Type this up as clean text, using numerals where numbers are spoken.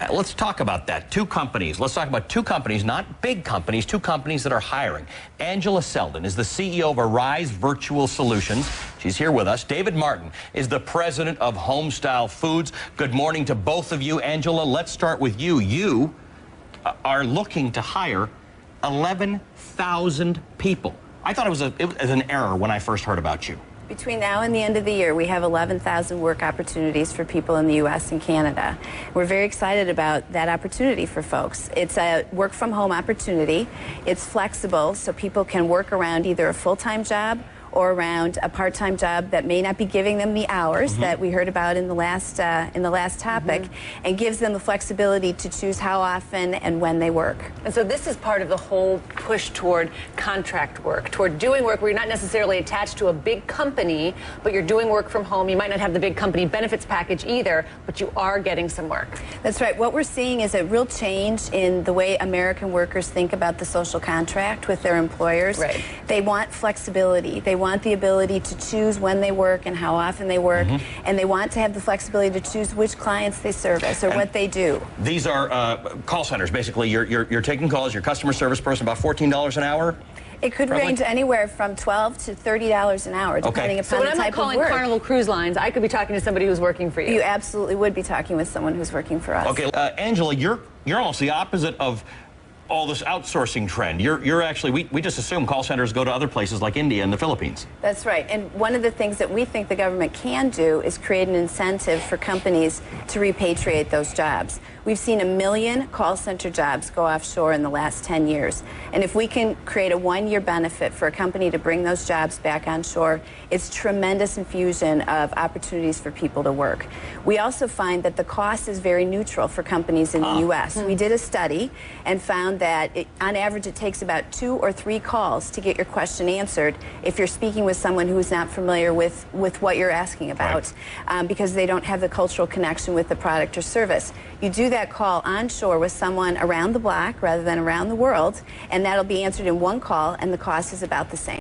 Let's talk about that. Two companies. Let's talk about two companies, not big companies, two companies that are hiring. Angela Selden is the CEO of Arise Virtual Solutions. She's here with us. David Martin is the president of Homestyle Foods. Good morning to both of you. Angela, let's start with you. You are looking to hire 11,000 people. I thought it was an error when I first heard about you. Between now and the end of the year, we have 11,000 work opportunities for people in the U.S. and Canada. We're very excited about that opportunity for folks. It's a work-from-home opportunity. It's flexible, so people can work around either a full-time job or around a part-time job that may not be giving them the hours that we heard about in the last topic, and gives them the flexibility to choose how often and when they work. And so this is part of the whole push toward contract work, toward doing work where you're not necessarily attached to a big company, but you're doing work from home. You might not have the big company benefits package either, but you are getting some work. That's right. What we're seeing is a real change in the way American workers think about the social contract with their employers. Right. They want flexibility. They want the ability to choose when they work and how often they work, and they want to have the flexibility to choose which clients they service or what they do. These are call centers, basically. You're taking calls. Your customer service person, about $14 an hour? It could range anywhere from $12 to $30 an hour, depending upon the type of work. So when I'm calling Carnival Cruise Lines, I could be talking to somebody who's working for you. You absolutely would be talking with someone who's working for us. Okay, Angela, you're almost the opposite of all this outsourcing trend. You're actually, we just assume call centers go to other places like India and the Philippines. That's right. And one of the things that we think the government can do is create an incentive for companies to repatriate those jobs. We've seen 1 million call center jobs go offshore in the last 10 years. And if we can create a one-year benefit for a company to bring those jobs back onshore, it's tremendous infusion of opportunities for people to work. We also find that the cost is very neutral for companies in the U.S. We did a study and found that on average it takes about 2 or 3 calls to get your question answered if you're speaking with someone who's not familiar with what you're asking about, because they don't have the cultural connection with the product or service. You do that call onshore with someone around the block rather than around the world, and that'll be answered in one call, and the cost is about the same.